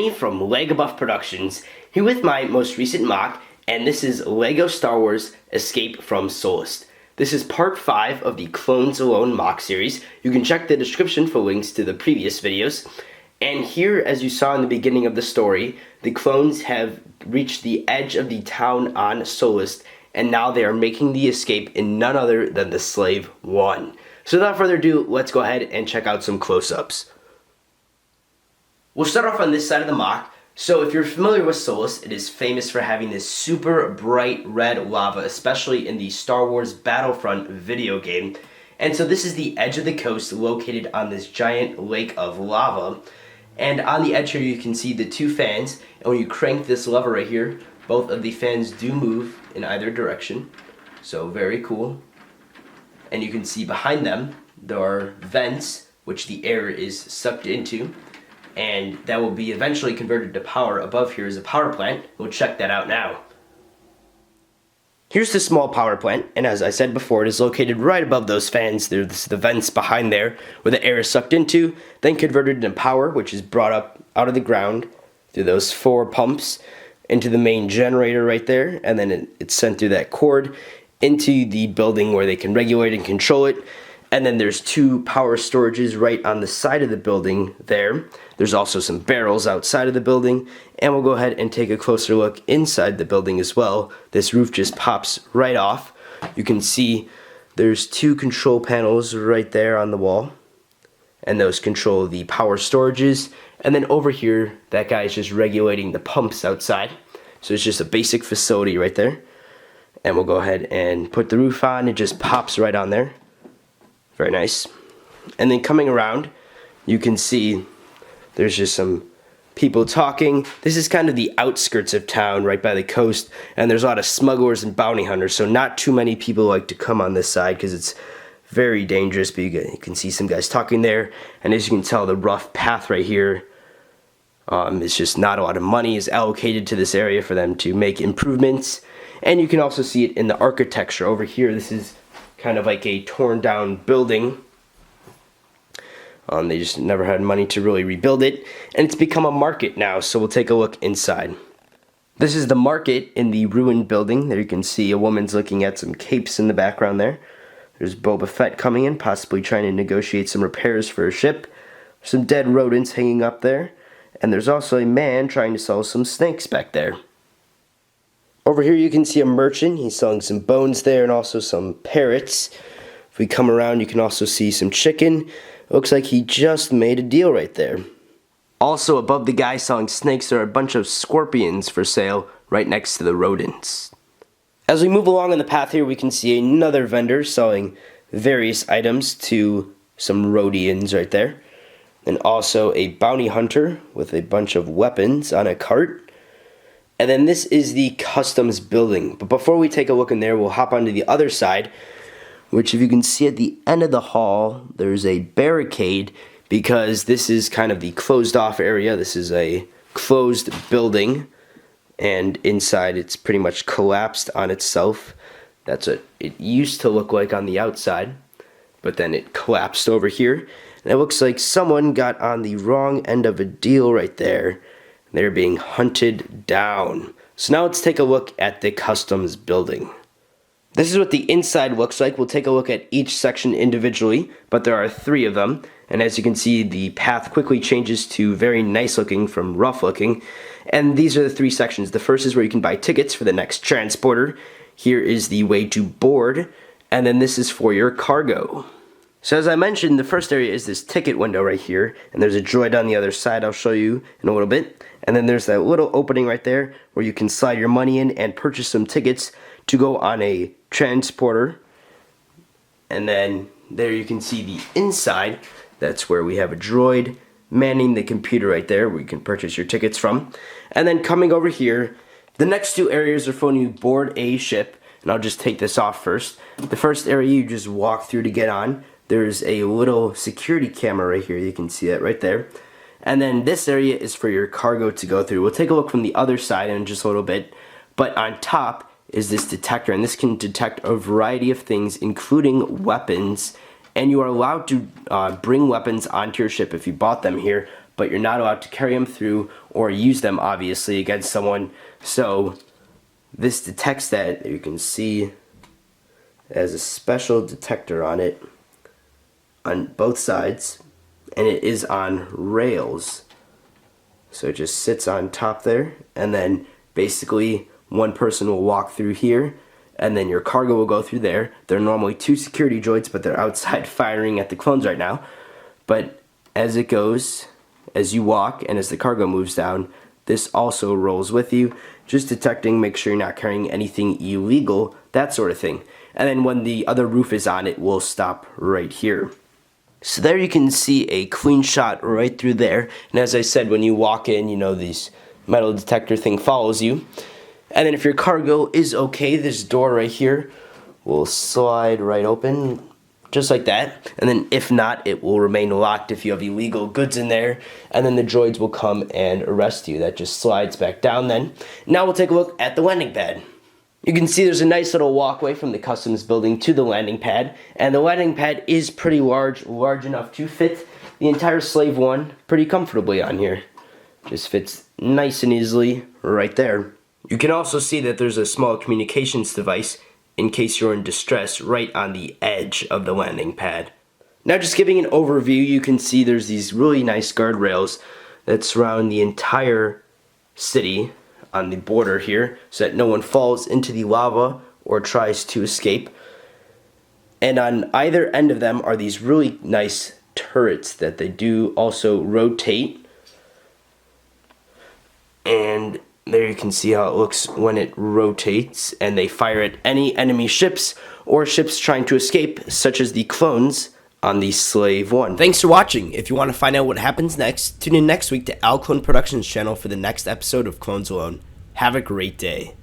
Danny from LegoBuff Productions, here with my most recent MOC, and this is LEGO Star Wars Escape from Sullust. This is part 5 of the Clones Alone MOC series. You can check the description for links to the previous videos. And here, as you saw in the beginning of the story, the clones have reached the edge of the town on Sullust, and now they are making the escape in none other than the Slave One. So without further ado, let's go ahead and check out some close-ups. We'll start off on this side of the MOC. So if you're familiar with Sullust, it is famous for having this super bright red lava, especially in the Star Wars Battlefront video game. And so this is the edge of the coast located on this giant lake of lava. And on the edge here you can see the two fans, and when you crank this lever right here, both of the fans do move in either direction. So very cool. And you can see behind them there are vents which the air is sucked into, and that will be eventually converted to power. Above here is a power plant. We'll check that out now. Here's the small power plant, and as I said before, it is located right above those fans. There's the vents behind there where the air is sucked into, then converted into power, which is brought up out of the ground through those 4 pumps into the main generator right there, and then it's sent through that cord into the building where they can regulate and control it. And then there's 2 power storages right on the side of the building there. There's also some barrels outside of the building, and we'll go ahead and take a closer look inside the building as well. This roof just pops right off. You can see there's 2 control panels right there on the wall, and those control the power storages. And then over here, that guy is just regulating the pumps outside. So it's just a basic facility right there. And we'll go ahead and put the roof on. It just pops right on there. Very nice. And then coming around, you can see there's just some people talking. This is kind of the outskirts of town, right by the coast, and there's a lot of smugglers and bounty hunters, so not too many people like to come on this side because it's very dangerous. But you can see some guys talking there, and as you can tell, the rough path right here, it's just not a lot of money is allocated to this area for them to make improvements. And you can also see it in the architecture over here. This is kind of like a torn down building. They just never had money to really rebuild it, and it's become a market now, so we'll take a look inside. This is the market in the ruined building. There you can see a woman's looking at some capes in the background there. There's Boba Fett coming in, possibly trying to negotiate some repairs for a ship. Some dead rodents hanging up there, and there's also a man trying to sell some snakes back there. Over here you can see a merchant. He's selling some bones there and also some parrots. If we come around, you can also see some chicken. It looks like he just made a deal right there. Also above the guy selling snakes, there are a bunch of scorpions for sale right next to the rodents. As we move along on the path here, we can see another vendor selling various items to some Rhodians right there. And also a bounty hunter with a bunch of weapons on a cart. And then this is the customs building. But before we take a look in there, we'll hop onto the other side, which if you can see at the end of the hall, there's a barricade because this is kind of the closed off area. This is a closed building, and inside it's pretty much collapsed on itself. That's what it used to look like on the outside, but then it collapsed over here. And it looks like someone got on the wrong end of a deal right there. They're being hunted down. So now let's take a look at the customs building. This is what the inside looks like. We'll take a look at each section individually, but there are 3 of them. And as you can see, the path quickly changes to very nice looking from rough looking. And these are the 3 sections. The first is where you can buy tickets for the next transporter. Here is the way to board. And then this is for your cargo. So as I mentioned, the first area is this ticket window right here, and there's a droid on the other side I'll show you in a little bit. And then there's that little opening right there where you can slide your money in and purchase some tickets to go on a transporter. And then there you can see the inside. That's where we have a droid manning the computer right there where you can purchase your tickets from. And then coming over here, the next 2 areas are for when you board a ship. And I'll just take this off first. The first area you just walk through to get on. There's a little security camera right here. You can see that right there. And then this area is for your cargo to go through. We'll take a look from the other side in just a little bit. But on top is this detector, and this can detect a variety of things, including weapons. And you are allowed to bring weapons onto your ship if you bought them here, but you're not allowed to carry them through or use them, obviously, against someone. So this detects that. You can see it has a special detector on it on both sides, and it is on rails. So it just sits on top there, and then basically one person will walk through here, and then your cargo will go through there. They're normally 2 security droids, but they're outside firing at the clones right now. But as it goes, as you walk and as the cargo moves down, this also rolls with you, just detecting, make sure you're not carrying anything illegal, that sort of thing. And then when the other roof is on, it will stop right here. So there you can see a clean shot right through there. And as I said, when you walk in, you know, this metal detector thing follows you. And then if your cargo is okay, this door right here will slide right open, just like that. And then if not, it will remain locked if you have illegal goods in there. And then the droids will come and arrest you. That just slides back down then. Now we'll take a look at the landing pad. You can see there's a nice little walkway from the customs building to the landing pad, and the landing pad is pretty large enough to fit the entire Slave 1 pretty comfortably on here. Just fits nice and easily right there. You can also see that there's a small communications device in case you're in distress right on the edge of the landing pad. Now just giving an overview, you can see there's these really nice guardrails that surround the entire city on the border here, so that no one falls into the lava or tries to escape. And on either end of them are these really nice turrets that they do also rotate. And there you can see how it looks when it rotates, and they fire at any enemy ships or ships trying to escape, such as the clones on the Slave 1. Thanks for watching. If you want to find out what happens next, tune in next week to Clone Productions channel for the next episode of Clones Alone. Have a great day.